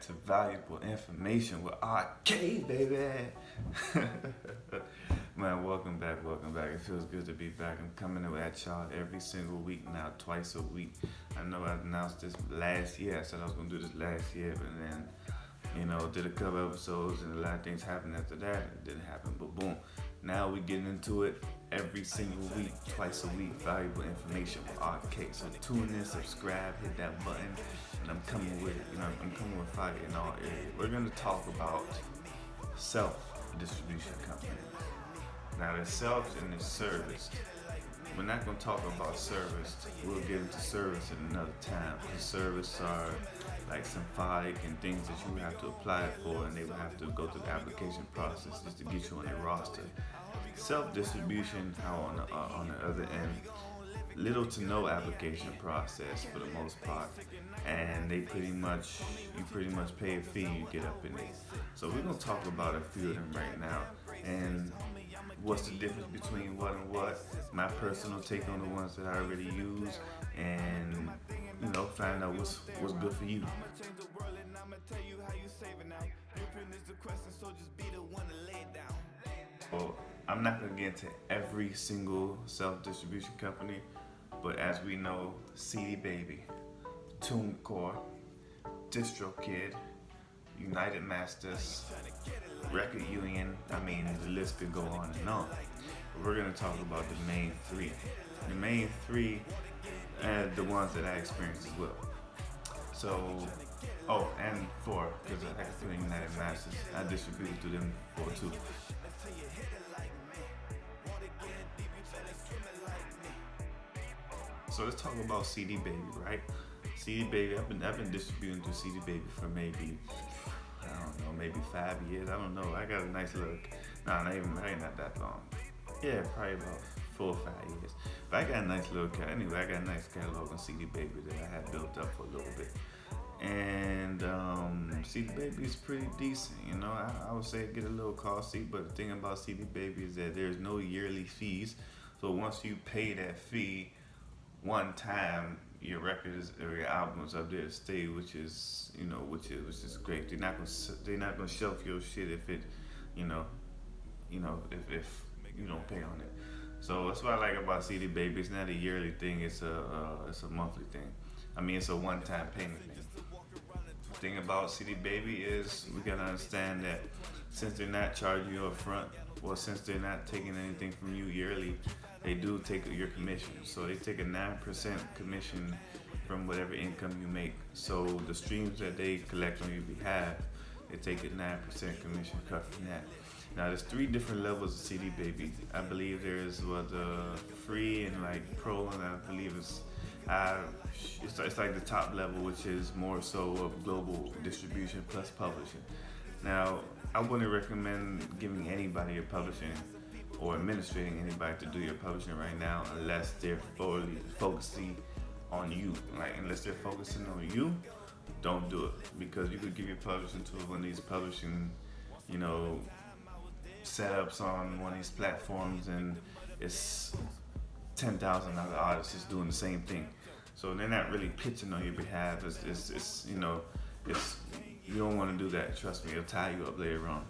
back to valuable information with RK, baby. Man, welcome back, welcome back. It feels good to be back. I'm coming at y'all every single week now, twice a week. I know I announced this last year. I said I was gonna do this last year, but then, did a couple episodes and a lot of things happened after that. It didn't happen, but boom. Now we getting into it every single week, twice a week, valuable information with RK. So tune in, subscribe, hit that button, and I'm coming with it. I'm coming with fire in all areas. We're gonna talk about self-distribution companies. Now there's self and there's service. We're not gonna talk about service. We'll get into service at another time. The service are like symbolic and things that you would have to apply it for, and they would have to go through the application process just to get you on their roster. Self-distribution, how on the other end, little to no application process for the most part, and you pretty much pay a fee, you get up in it. So we're gonna talk about a few of them right now, and what's the difference between what and what, my personal take on the ones that I already use, and find out what's good for you. Well, I'm not gonna get into every single self-distribution company, but as we know, CD Baby, TuneCore, DistroKid, United Masters, Record Union, the list could go on and on. But we're gonna talk about the main three. The main three and the ones that I experienced as well. So, and four, because I have to United Masters. I distributed through them before too. So let's talk about CD Baby, right? CD Baby, I've been distributing through CD Baby for maybe 5 years. I don't know. I got a nice little, not that long. Yeah, probably about 4 or 5 years. But I got a nice little anyway. I got a nice catalog on CD Baby that I had built up for a little bit. And CD Baby is pretty decent. I would say get a little costly, but the thing about CD Baby is that there's no yearly fees. So once you pay that fee one time, your records or your albums up there to stay, which is great. They're not gonna shelf your shit if it, if you don't pay on it. So that's what I like about CD Baby. It's not a yearly thing. It's a monthly thing. It's a one-time payment thing. The thing about CD Baby is we gotta understand that since they're not charging you up front, well, since they're not taking anything from you yearly, they do take your commission. So they take a 9% commission from whatever income you make. So the streams that they collect on your behalf, they take a 9% commission cut from that. Now there's 3 different levels of CD Baby. I believe there's the free and like pro, and I believe it's like the top level, which is more so of global distribution plus publishing. Now I wouldn't recommend giving anybody your publishing or administrating anybody to do your publishing right now unless they're fully focusing on you. Like unless they're focusing on you, don't do it, because you could give your publishing to one of these publishing, setups on one of these platforms, and it's 10,000 other artists just doing the same thing. So they're not really pitching on your behalf. It's you don't want to do that. Trust me, it'll tie you up later on.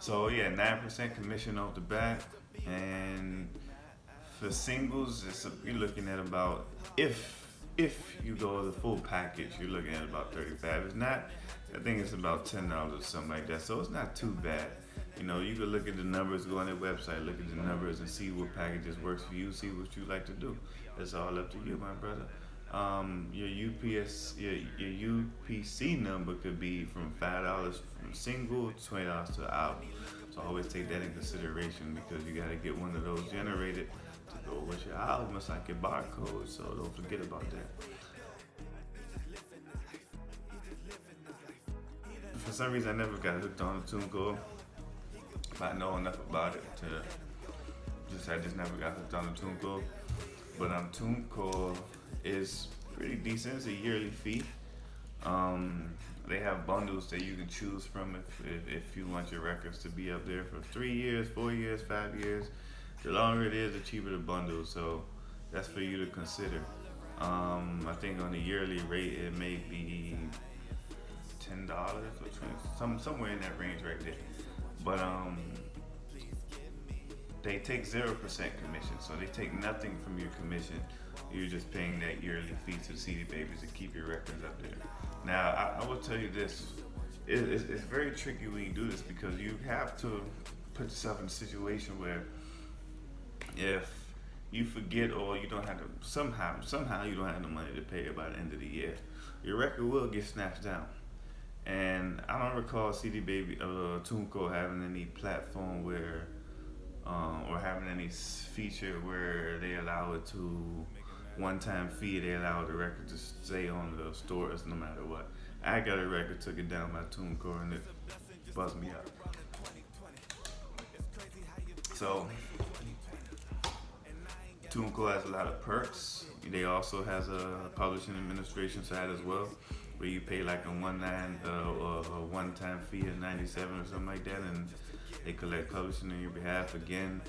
So yeah, 9% commission off the bat, and for singles, you're looking at about, if you go the full package, you're looking at about 35. It's not, I think it's about $10 or something like that. So it's not too bad. You can look at the numbers, go on their website, look at the numbers, and see what packages works for you. See what you like to do. It's all up to you, my brother. Your UPC number could be from $5 from single to $20 to album. So always take that in consideration, because you got to get one of those generated to go with your album. It's like your barcode, so don't forget about that. For some reason, I never got hooked on the TuneCore. I know enough about it to I just never got hooked on the TuneCore. But TuneCore is pretty decent. It's a yearly fee. They have bundles that you can choose from if you want your records to be up there for 3 years, 4 years, 5 years. The longer it is, the cheaper the bundle. So that's for you to consider. I think on the yearly rate it may be $10 or 20, somewhere in that range right there. But they take 0% commission, so they take nothing from your commission. You're just paying that yearly fee to the CD Babies to keep your records up there. Now, I will tell you this: it's very tricky when you do this because you have to put yourself in a situation where if you forget or you don't have to somehow you don't have the money to pay it by the end of the year, your record will get snatched down. And I don't recall CD Baby TuneCore having any platform where or having any feature where they allow it to one-time fee. They allow the record to stay on the stores no matter what. I got a record, took it down by TuneCore, and it buzzed me up. So TuneCore has a lot of perks. They also has a publishing administration side as well, where you pay like a one-time fee of 97 or something like that, and they collect publishing on your behalf. Again,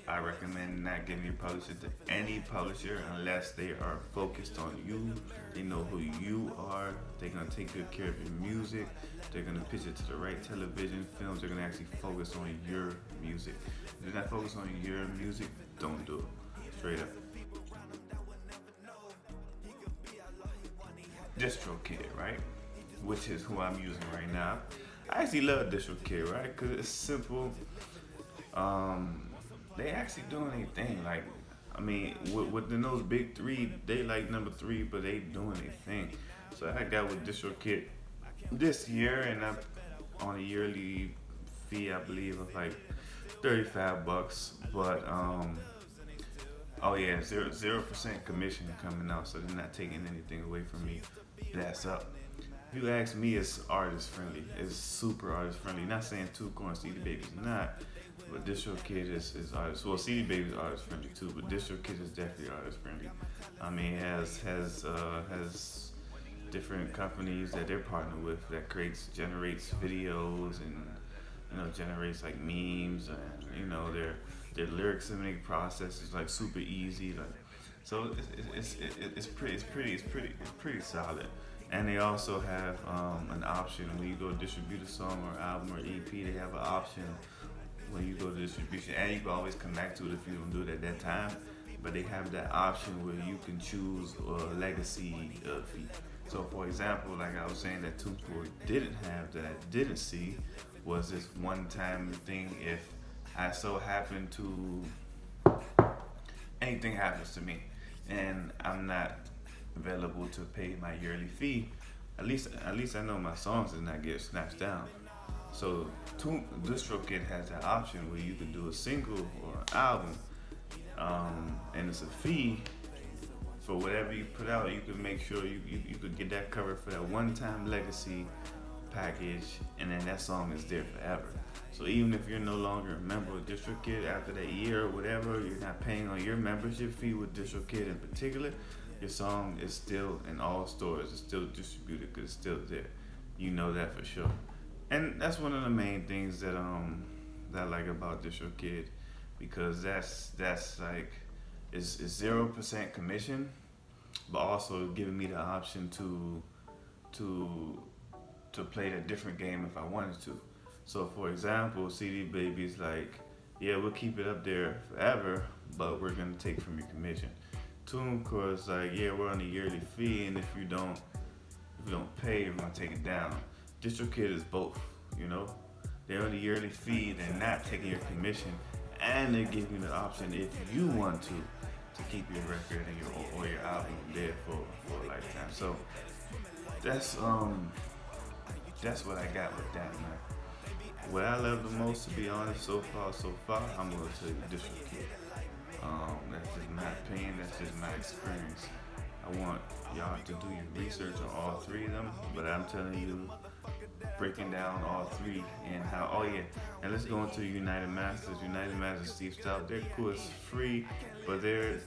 I recommend not giving your publisher to any publisher unless they are focused on you. They know who you are. They're gonna take good care of your music. They're gonna pitch it to the right television films. They're gonna actually focus on your music. If they're not focused on your music, don't do it. Straight up. DistroKid, right? Which is who I'm using right now. I actually love DistroKid, right? Because it's simple. They actually doing anything. Like, I mean, within those big three, they like number three, but they doing anything. So I got with DistroKid this year, and I'm on a yearly fee, I believe, of like $35. But oh yeah, 0% commission coming out, so they're not taking anything away from me. That's up. If you ask me, it's artist friendly. It's super artist friendly. Not saying TuneCore and CD Baby's not, but DistroKid is artist. Well, CD Baby's artist friendly too, but DistroKid is definitely artist friendly. I mean, it has different companies that they're partnered with that generates videos and generates like memes, and their lyric submitting process is like super easy. Like, so it's pretty solid. And they also have an option when you go distribute a song or album or EP. They have an option when you go to distribution, and you can always come back to it if you don't do it at that time. But they have that option where you can choose a legacy fee. So, for example, like I was saying, that TuneCore didn't have, that I didn't see, was this one-time thing. If I so happen to, anything happens to me, and I'm not available to pay my yearly fee, at least I know my songs did not get snatched down. So DistroKid has that option where you can do a single or an album, and it's a fee for whatever you put out. You can make sure you could get that covered for that one-time legacy package, and then that song is there forever. So even if you're no longer a member of DistroKid after that year or whatever, you're not paying on your membership fee with DistroKid in particular, your song is still in all stores. It's still distributed because it's still there. You know that for sure. And that's one of the main things that I like about DistroKid, because that's like it's 0% commission, but also giving me the option to play a different game if I wanted to. So for example, CD Baby's like, yeah, we'll keep it up there forever, but we're gonna take from your commission. TuneCore is like, yeah, we're on a yearly fee, and if you don't pay, we're gonna take it down. DistroKid is both, They're on a yearly fee, they're not taking your commission, and they're giving you the option, if you want to keep your record and your album there for a lifetime. So that's what I got with that, man. What I love the most, to be honest, so far, I'm gonna tell you DistroKid. That's just my opinion, that's just my experience. I want y'all to do your research on all three of them, but I'm telling you, breaking down all three and how, oh yeah, and let's go into United Masters. United Masters, Steve Stout, they're cool, it's free, but they're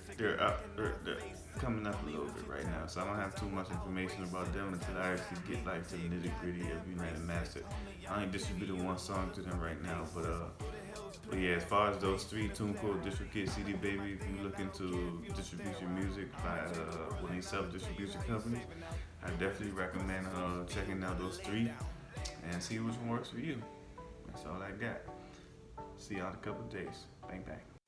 coming up a little bit right now, so I don't have too much information about them until I actually get like to the nitty gritty of United Master. I only distributed one song to them right now, but But yeah, as far as those three, TuneCore, DistroKid, CD Baby, if you're looking to distribute your music by one of these self-distribution companies, I definitely recommend checking out those three and see which one works for you. That's all I got. See y'all in a couple of days. Bang bang.